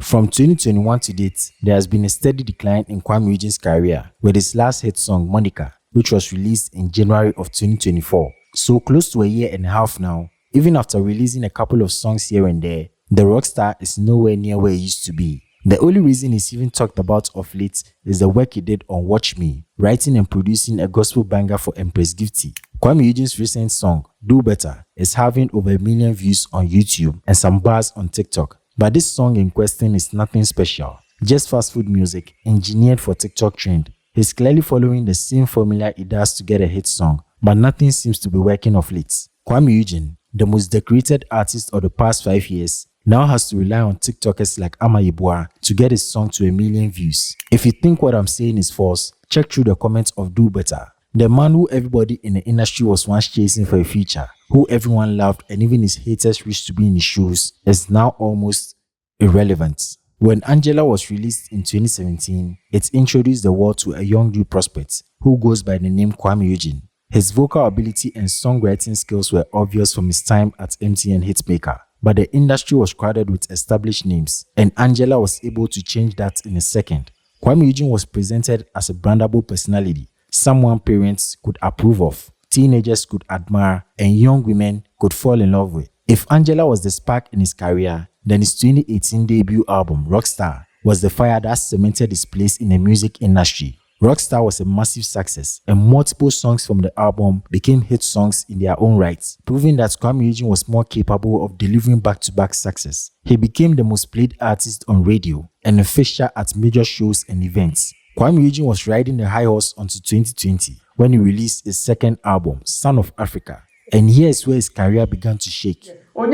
From 2021 to date, there has been a steady decline in Kuami Eugene's career, with his last hit song, Monica, which was released in January of 2024. So close to a year and a half now, even after releasing a couple of songs here and there, the rock star is nowhere near where he used to be. The only reason he's even talked about of late is the work he did on Watch Me, writing and producing a gospel banger for Empress Gifty. Kuami Eugene's recent song, Do Better, is having over 1 million views on YouTube and some bars on TikTok. But this song in question is nothing special, just fast food music engineered for TikTok trend. He's clearly following the same formula he does to get a hit song, but nothing seems to be working of late. Kuami Eugene, the most decorated artist of the past 5 years, now has to rely on TikTokers like Amayibua to get his song to 1 million views. If you think what I'm saying is false, check through the comments of Do Better. The man who everybody in the industry was once chasing for a feature, who everyone loved and even his haters wished to be in his shoes, is now almost irrelevant. When Angela was released in 2017, it introduced the world to a young new prospect who goes by the name Kuami Eugene. His vocal ability and songwriting skills were obvious from his time at MTN Hitmaker, but the industry was crowded with established names, and Angela was able to change that in a second. Kuami Eugene was presented as a brandable personality, someone parents could approve of, teenagers could admire, and young women could fall in love with. If Angela was the spark in his career, then his 2018 debut album, Rockstar, was the fire that cemented his place in the music industry. Rockstar was a massive success, and multiple songs from the album became hit songs in their own rights, proving that Kuami Eugene was more capable of delivering back-to-back success. He became the most played artist on radio and a fixture at major shows and events. Kuami Eugene was riding the high horse until 2020 when he released his second album, Son of Africa. And here is where his career began to shake. One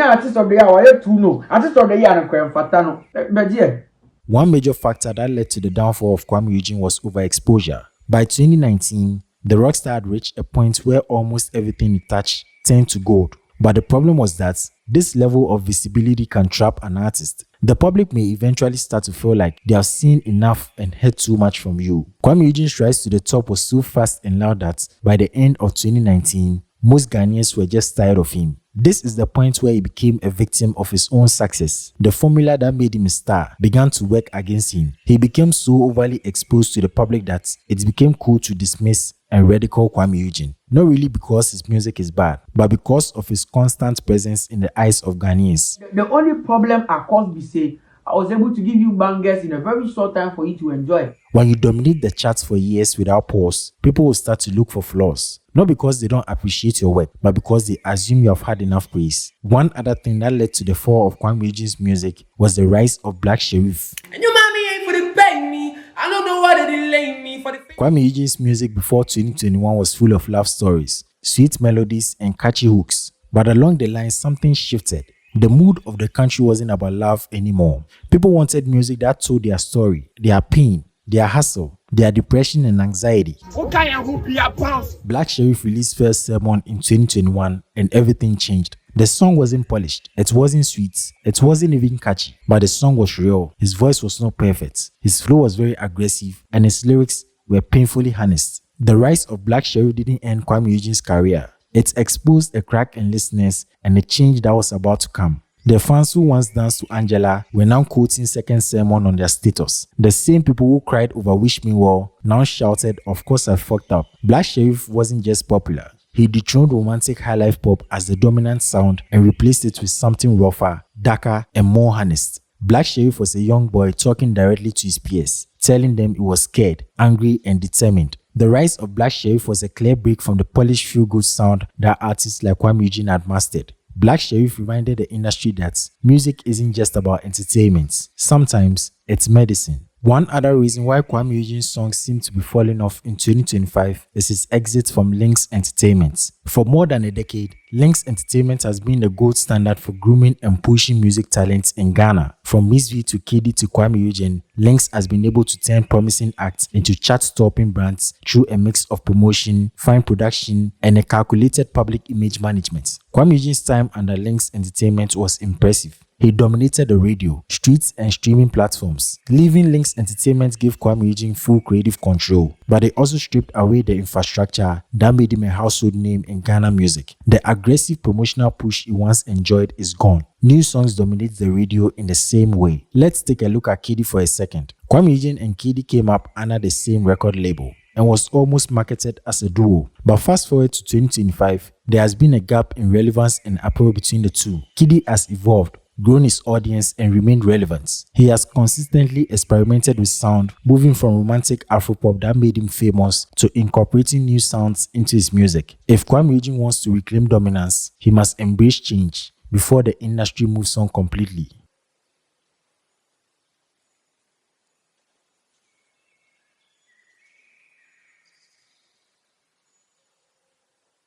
major factor that led to the downfall of Kuami Eugene was overexposure. By 2019, the rockstar had reached a point where almost everything he touched turned to gold. But the problem was that this level of visibility can trap an artist. The public may eventually start to feel like they have seen enough and heard too much from you. Kuami Eugene's rise to the top was so fast and loud that by the end of 2019, most Ghanaians were just tired of him. This is the point where he became a victim of his own success. The formula that made him a star began to work against him. He became so overly exposed to the public that it became cool to dismiss and ridicule Kuami Eugene. Not really because his music is bad, but because of his constant presence in the eyes of Ghanaians. The only problem I caused be say I was able to give you bangers in a very short time for you to enjoy. When you dominate the charts for years without pause, people will start to look for flaws. Not because they don't appreciate your work, but because they assume you have had enough praise. One other thing that led to the fall of Kuami Eugene's music was the rise of Black Sherif. And your mommy ain't for the pay me. I don't know why they delay me for the Kuami Eugene's music before 2021 was full of love stories, sweet melodies, and catchy hooks. But along the line, something shifted. The mood of the country wasn't about love anymore. People wanted music that told their story, their pain, their hustle, their depression and anxiety. Black Sherif released First Sermon in 2021 and everything changed. The song wasn't polished, it wasn't sweet, it wasn't even catchy, but the song was real. His voice was not perfect, his flow was very aggressive, and his lyrics were painfully honest. The rise of Black Sherif didn't end Kuami Eugene's career. It exposed a crack in listeners and a change that was about to come. The fans who once danced to Angela were now quoting Second Sermon on their status. The same people who cried over Wish Me Well now shouted, "Of course I fucked up." Black Sherif wasn't just popular. He dethroned romantic high-life pop as the dominant sound and replaced it with something rougher, darker, and more honest. Black Sherif was a young boy talking directly to his peers, telling them he was scared, angry, and determined. The rise of Black Sherif was a clear break from the polished feel-good sound that artists like Kuami Eugene had mastered. Black Sherif reminded the industry that music isn't just about entertainment. Sometimes it's medicine. One other reason why Kuami Eugene's songs seem to be falling off in 2025 is his exit from Lynx Entertainment. For more than a decade, Lynx Entertainment has been the gold standard for grooming and pushing music talents in Ghana. From Miss V to KD to Kuami Eugene, Lynx has been able to turn promising acts into chart-topping brands through a mix of promotion, fine production, and a calculated public image management. Kuami Eugene's time under Lynx Entertainment was impressive. He dominated the radio, streets, and streaming platforms. Leaving Lynx Entertainment gave Kuami Eugene full creative control, but they also stripped away the infrastructure that made him a household name in Ghana music. The aggressive promotional push he once enjoyed is gone. New songs dominate the radio in the same way. Let's take a look at Kiddy for a second. Kuami Eugene and Kiddy came up under the same record label and was almost marketed as a duo. But fast forward to 2025, there has been a gap in relevance and appeal between the two. Kiddy has evolved, grown his audience, and remained relevant. He has consistently experimented with sound, moving from romantic Afropop that made him famous to incorporating new sounds into his music. If Kuami Eugene wants to reclaim dominance, he must embrace change before the industry moves on completely.